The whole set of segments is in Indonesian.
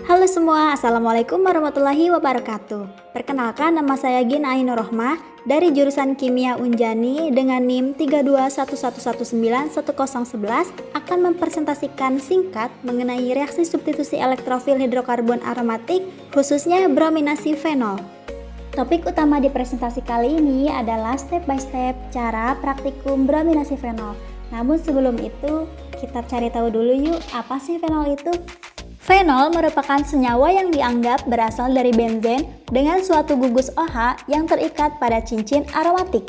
Halo semua, Assalamualaikum warahmatullahi wabarakatuh. Perkenalkan, nama saya Gina Ainur Rohmah dari jurusan Kimia Unjani dengan NIM 3211910111 akan mempresentasikan singkat mengenai reaksi substitusi elektrofil hidrokarbon aromatik, khususnya brominasi fenol. Topik utama di presentasi kali ini adalah step by step cara praktikum brominasi fenol. Namun sebelum itu, kita cari tahu dulu yuk, apa sih fenol itu? Fenol merupakan senyawa yang dianggap berasal dari benzen dengan suatu gugus OH yang terikat pada cincin aromatik.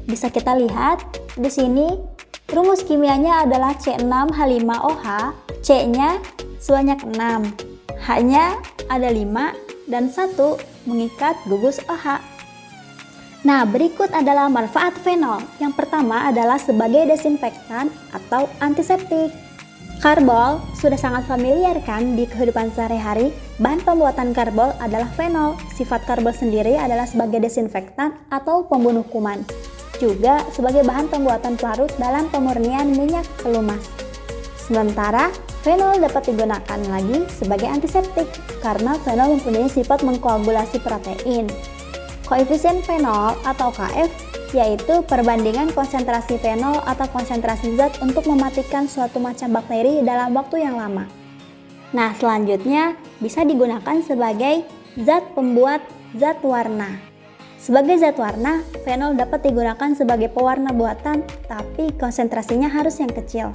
Bisa kita lihat di sini, rumus kimianya adalah C6H5OH, C-nya sebanyak 6, H-nya ada 5 dan 1 mengikat gugus OH. Nah, berikut adalah manfaat fenol. Yang pertama adalah sebagai desinfektan atau antiseptik. Karbol sudah sangat familiar kan di kehidupan sehari-hari. Bahan pembuatan karbol adalah fenol. Sifat karbol sendiri adalah sebagai desinfektan atau pembunuh kuman. Juga sebagai bahan pembuatan pelarut dalam pemurnian minyak pelumas. Sementara fenol dapat digunakan lagi sebagai antiseptik karena fenol mempunyai sifat mengkoagulasi protein. Koefisien fenol atau KF yaitu perbandingan konsentrasi fenol atau konsentrasi zat untuk mematikan suatu macam bakteri dalam waktu yang lama. Nah, selanjutnya bisa digunakan sebagai zat pembuat zat warna. Sebagai zat warna, fenol dapat digunakan sebagai pewarna buatan, tapi konsentrasinya harus yang kecil.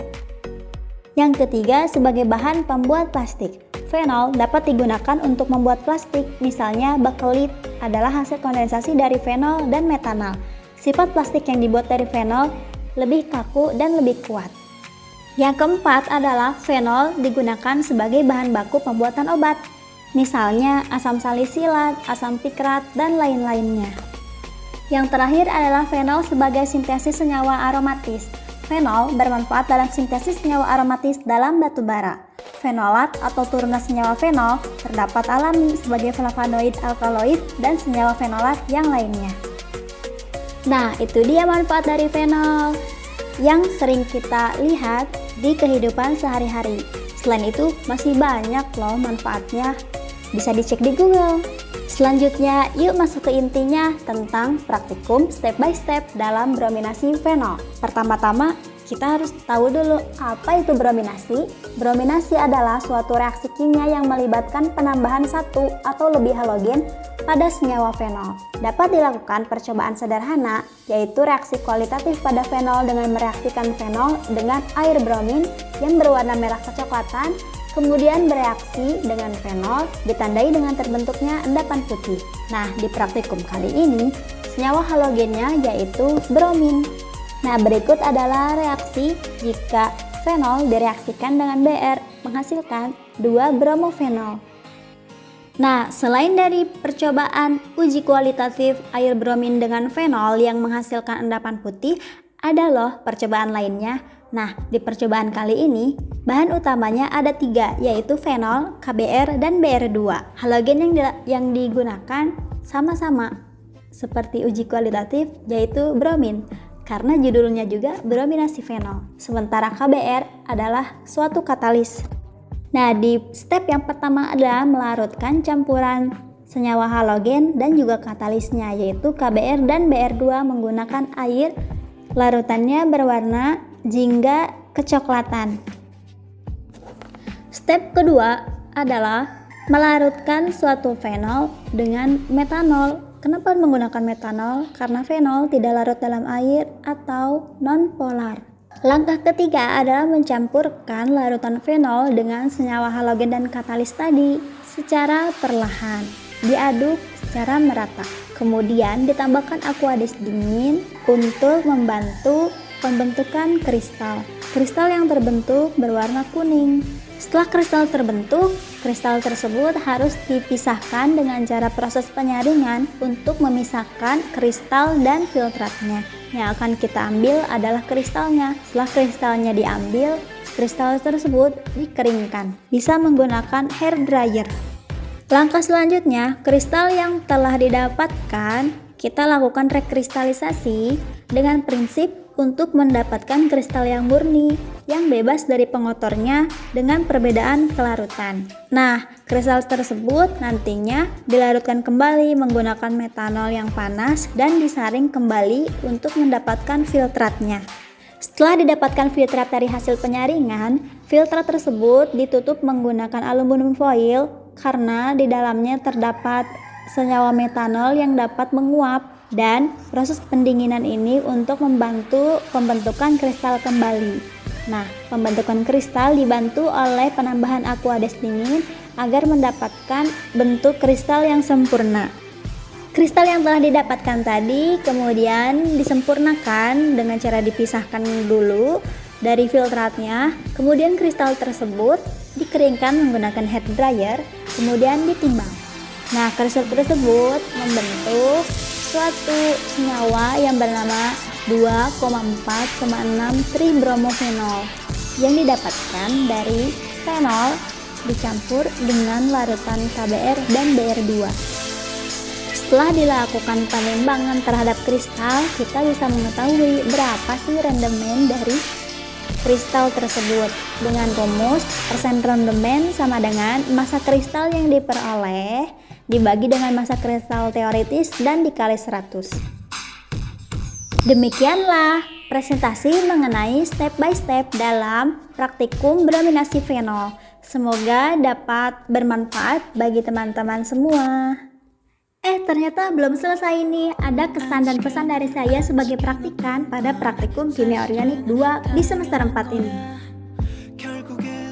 Yang ketiga, sebagai bahan pembuat plastik. Fenol dapat digunakan untuk membuat plastik, misalnya bakelit adalah hasil kondensasi dari fenol dan metanol. Sifat plastik yang dibuat dari fenol lebih kaku dan lebih kuat. Yang keempat adalah fenol digunakan sebagai bahan baku pembuatan obat, misalnya asam salisilat, asam pikrat, dan lain-lainnya. Yang terakhir adalah fenol sebagai sintesis senyawa aromatis. Fenol bermanfaat dalam sintesis senyawa aromatis dalam batu bara. Fenolat atau turunan senyawa fenol terdapat alami sebagai flavonoid alkaloid dan senyawa fenolat yang lainnya. Nah, itu dia manfaat dari fenol yang sering kita lihat di kehidupan sehari-hari. Selain itu, masih banyak loh manfaatnya. Bisa dicek di Google. Selanjutnya, yuk masuk ke intinya tentang praktikum step by step dalam brominasi fenol. Pertama-tama, kita harus tahu dulu apa itu brominasi. Brominasi adalah suatu reaksi kimia yang melibatkan penambahan satu atau lebih halogen pada senyawa fenol. Dapat dilakukan percobaan sederhana, yaitu reaksi kualitatif pada fenol dengan mereaksikan fenol dengan air bromin yang berwarna merah kecoklatan, kemudian bereaksi dengan fenol ditandai dengan terbentuknya endapan putih. Nah, di praktikum kali ini, senyawa halogennya yaitu bromin. Nah, berikut adalah reaksi jika fenol direaksikan dengan Br menghasilkan 2 bromofenol. Nah, selain dari percobaan uji kualitatif air bromin dengan fenol yang menghasilkan endapan putih, ada loh percobaan lainnya. Nah, di percobaan kali ini, bahan utamanya ada 3, yaitu fenol, KBr, dan Br2. Halogen yang digunakan sama-sama seperti uji kualitatif, yaitu bromin. Karena judulnya juga brominasi fenol. Sementara KBr adalah suatu katalis. Nah, di step yang pertama adalah melarutkan campuran senyawa halogen dan juga katalisnya, yaitu KBr dan Br2 menggunakan air. Larutannya berwarna jingga kecoklatan. Step kedua adalah melarutkan suatu fenol dengan metanol. Kenapa menggunakan metanol? Karena fenol tidak larut dalam air atau non-polar. Langkah ketiga adalah mencampurkan larutan fenol dengan senyawa halogen dan katalis tadi secara perlahan. Diaduk secara merata. Kemudian ditambahkan aqueous dingin untuk membantu pembentukan kristal. Kristal yang terbentuk berwarna kuning. Setelah kristal terbentuk, kristal tersebut harus dipisahkan dengan cara proses penyaringan untuk memisahkan kristal dan filtratnya. Yang akan kita ambil adalah kristalnya. Setelah kristalnya diambil, kristal tersebut dikeringkan. Bisa menggunakan hair dryer. Langkah selanjutnya, kristal yang telah didapatkan, kita lakukan rekristalisasi dengan prinsip untuk mendapatkan kristal yang murni. yang bebas dari pengotornya dengan perbedaan kelarutan. Nah, kristal tersebut nantinya dilarutkan kembali menggunakan metanol yang panas dan disaring kembali untuk mendapatkan filtratnya. Setelah didapatkan filtrat dari hasil penyaringan, filtrat tersebut ditutup menggunakan aluminium foil karena di dalamnya terdapat senyawa metanol yang dapat menguap, dan proses pendinginan ini untuk membantu pembentukan kristal kembali. Nah, pembentukan kristal dibantu oleh penambahan aqueous dingin agar mendapatkan bentuk kristal yang sempurna. Kristal yang telah didapatkan tadi kemudian disempurnakan dengan cara dipisahkan dulu dari filtratnya. Kemudian kristal tersebut dikeringkan menggunakan hair dryer, kemudian ditimbang. Nah, kristal tersebut membentuk suatu senyawa yang bernama 2,4,6 tribromofenol yang didapatkan dari fenol dicampur dengan larutan KBr dan Br2. Setelah dilakukan penimbangan terhadap kristal, kita bisa mengetahui berapa sih rendemen dari kristal tersebut. Dengan rumus persen rendemen sama dengan massa kristal yang diperoleh dibagi dengan massa kristal teoritis dan dikali 100. Demikianlah presentasi mengenai step by step dalam praktikum brominasi fenol. Semoga dapat bermanfaat bagi teman-teman semua. Ternyata belum selesai nih. Ada kesan dan pesan dari saya sebagai praktikan pada praktikum kimia organik 2 di semester 4 ini.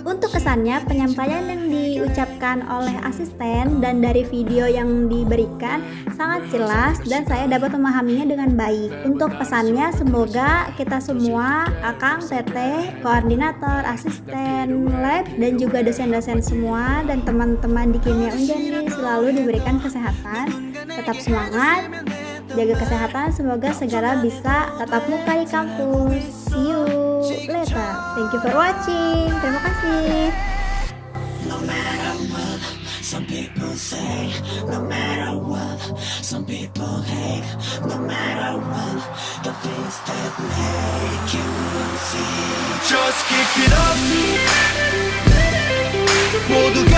Untuk kesannya, penyampaian yang diucapkan oleh asisten dan dari video yang diberikan sangat jelas dan saya dapat memahaminya dengan baik. Untuk pesannya, semoga kita semua, akang, teteh, koordinator, asisten lab, dan juga dosen-dosen semua dan teman-teman di Kimia Unjani selalu diberikan kesehatan, tetap semangat, jaga kesehatan, semoga segera bisa tatap muka di kampus. See you later. Thank you for watching. Terima kasih. No matter what some people say, no matter what some people hate, no matter what the things that make you feel, just keep it up. 모두가